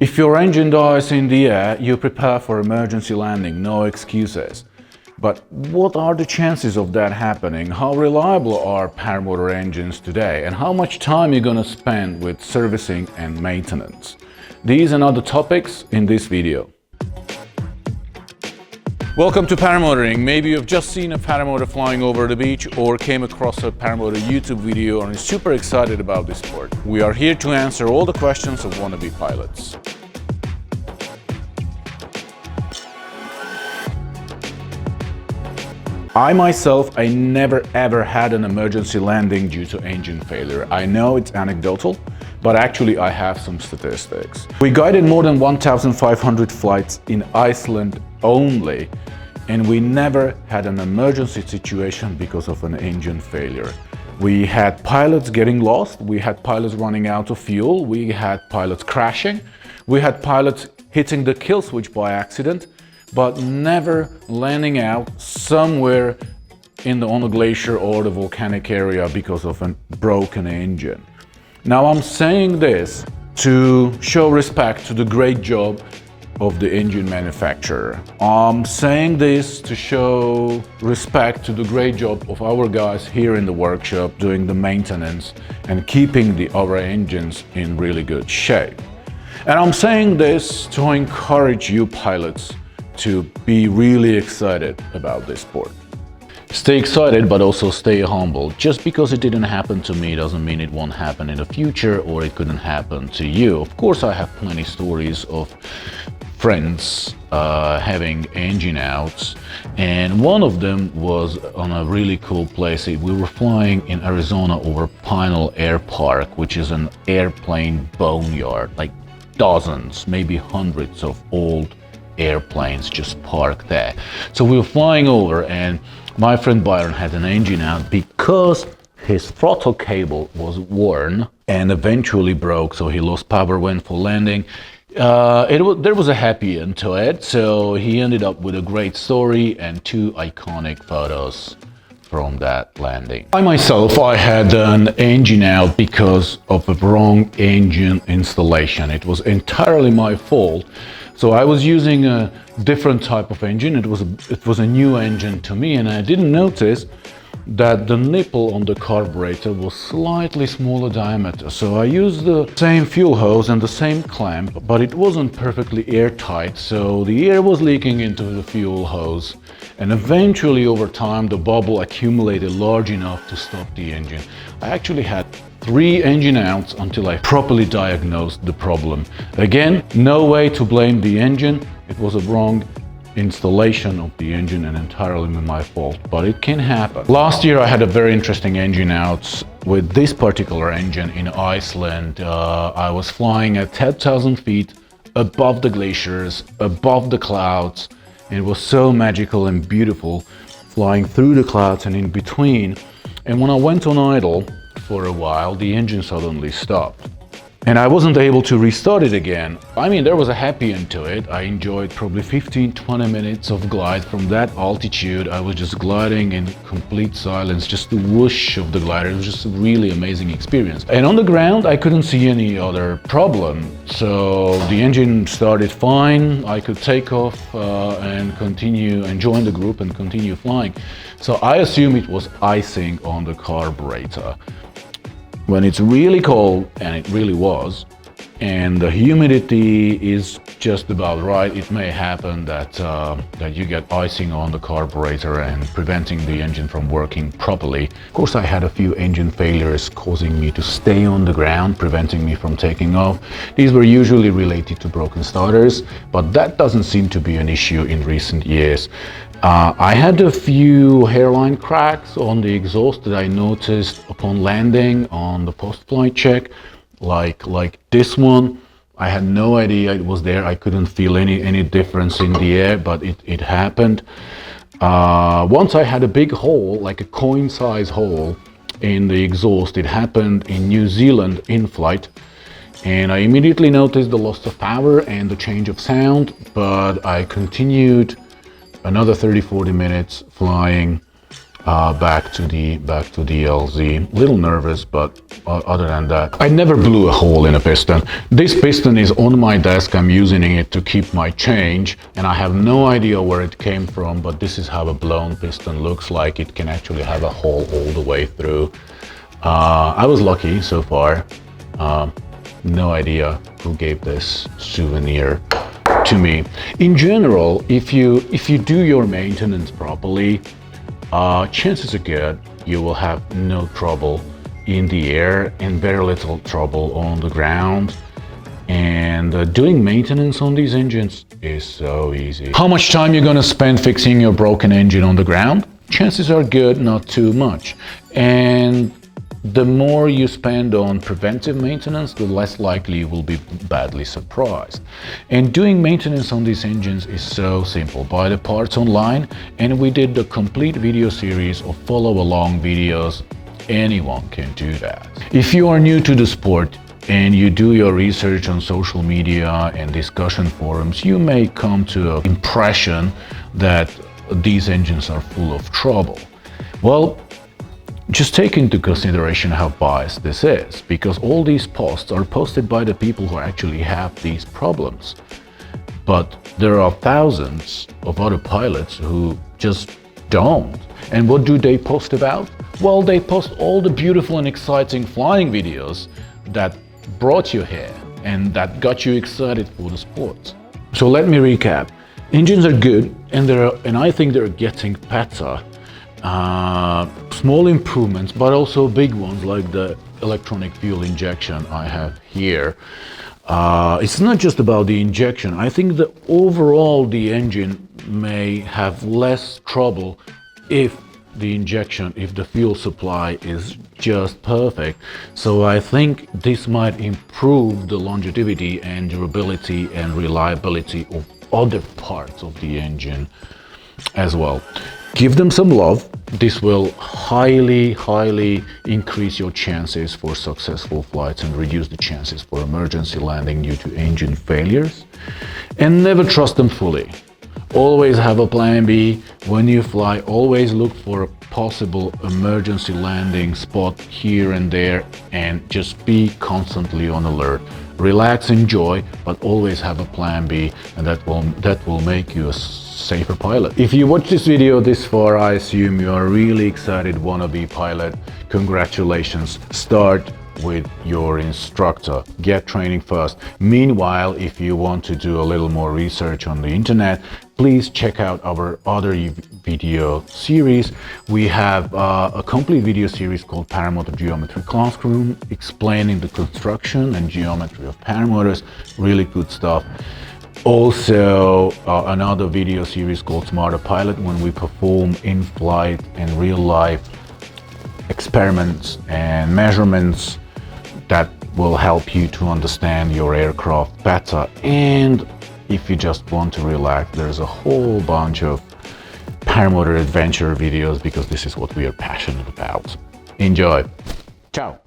If your engine dies in the air, you prepare for emergency landing, no excuses. But what are the chances of that happening? How reliable are paramotor engines today? And how much time are you gonna spend with servicing and maintenance? These and other topics in this video. Welcome to Paramotoring. Maybe you've just seen a paramotor flying over the beach or came across a paramotor YouTube video and are super excited about this sport. We are here to answer all the questions of wannabe pilots. I myself, I never ever had an emergency landing due to engine failure. I know it's anecdotal, but actually I have some statistics. We guided more than 1,500 flights in Iceland only, and we never had an emergency situation because of an engine failure. We had pilots getting lost, we had pilots running out of fuel, we had pilots crashing, we had pilots hitting the kill switch by accident, but never landing out somewhere on a glacier or the volcanic area because of a broken engine. Now I'm saying this to show respect to the great job of the engine manufacturer. I'm saying this to show respect to the great job of our guys here in the workshop doing the maintenance and keeping our engines in really good shape. And I'm saying this to encourage you pilots to be really excited about this sport. Stay excited, but also stay humble. Just because it didn't happen to me doesn't mean it won't happen in the future or it couldn't happen to you. Of course, I have plenty stories of friends having engine outs, and one of them was on a really cool place. We were flying in Arizona over Pinal Air Park, which is an airplane boneyard, like dozens, maybe hundreds of old airplanes just parked there. So we were flying over and my friend Byron had an engine out because his throttle cable was worn and eventually broke, so he lost power, went for landing. There was a happy end to it, so he ended up with a great story and two iconic photos from that landing. I myself, I had an engine out because of a wrong engine installation. It was entirely my fault. So I was using a different type of engine. It was a new engine to me, and I didn't notice that the nipple on the carburetor was slightly smaller diameter. So I used the same fuel hose and the same clamp, but it wasn't perfectly airtight, so the air was leaking into the fuel hose. And eventually, over time, the bubble accumulated large enough to stop the engine. I actually had 3 engine outs until I properly diagnosed the problem. Again, no way to blame the engine. It was a wrong installation of the engine and entirely my fault, but it can happen. Last year I had a very interesting engine out with this particular engine in Iceland. I was flying at 10,000 feet above the glaciers, above the clouds. It was so magical and beautiful, flying through the clouds and in between. And when I went on idle for a while, the engine suddenly stopped. And I wasn't able to restart it again. I mean, there was a happy end to it. I enjoyed probably 15-20 minutes of glide from that altitude. I was just gliding in complete silence, just the whoosh of the glider. It was just a really amazing experience. And on the ground, I couldn't see any other problem. So the engine started fine. I could take off and continue and join the group and continue flying. So I assume it was icing on the carburetor. When it's really cold, and it really was, and the humidity is just about right, it may happen that you get icing on the carburetor and preventing the engine from working properly. Of course, I had a few engine failures causing me to stay on the ground, preventing me from taking off. These were usually related to broken starters, but that doesn't seem to be an issue in recent years. I had a few hairline cracks on the exhaust that I noticed upon landing on the post-flight check, like this one. I had no idea it was there. I couldn't feel any difference in the air, but it happened. Once I had a big hole, like a coin-size hole in the exhaust. It happened in New Zealand in flight. And I immediately noticed the loss of power and the change of sound, but I continued another 30-40 minutes flying back to the LZ. Little nervous, but other than that, I never blew a hole in a piston. This piston is on my desk. I'm using it to keep my change, and I have no idea where it came from, but this is how a blown piston looks like. It can actually have a hole all the way through. I was lucky so far. No idea who gave this souvenir to me. In general, if you do your maintenance properly, chances are good you will have no trouble in the air and very little trouble on the ground. And doing maintenance on these engines is so easy. How much time you're gonna spend fixing your broken engine on the ground? Chances are good not too much. And the more you spend on preventive maintenance, the less likely you will be badly surprised. And doing maintenance on these engines is so simple. Buy the parts online, and we did the complete video series of follow-along videos. Anyone can do that. If you are new to the sport and you do your research on social media and discussion forums, you may come to an impression that these engines are full of trouble. Well, just take into consideration how biased this is, because all these posts are posted by the people who actually have these problems. But there are thousands of other pilots who just don't. And what do they post about? Well, they post all the beautiful and exciting flying videos that brought you here and that got you excited for the sport. So let me recap. Engines are good, and I think they're getting better. Small improvements, but also big ones like the electronic fuel injection I have here. It's not just about the injection. I think that overall the engine may have less trouble if the fuel supply is just perfect. So I think this might improve the longevity and durability and reliability of other parts of the engine as well. Give them some love. This will highly increase your chances for successful flights and reduce the chances for emergency landing due to engine failures. And never trust them fully. Always have a plan B. When you fly, always look for a possible emergency landing spot here and there, and just be constantly on alert. Relax, enjoy, but always have a plan B, and that will make you a safer pilot. If you watch this video this far, I assume you are really excited wannabe pilot. Congratulations. Start with your instructor. Get training first. Meanwhile, if you want to do a little more research on the internet, please check out our other video series. We have a complete video series called Paramotor Geometry Classroom, explaining the construction and geometry of paramotors. Really good stuff. Also, another video series called Smarter Pilot, when we perform in-flight and real-life experiments and measurements that will help you to understand your aircraft better. And if you just want to relax, there's a whole bunch of paramotor adventure videos, because this is what we are passionate about. Enjoy. Ciao.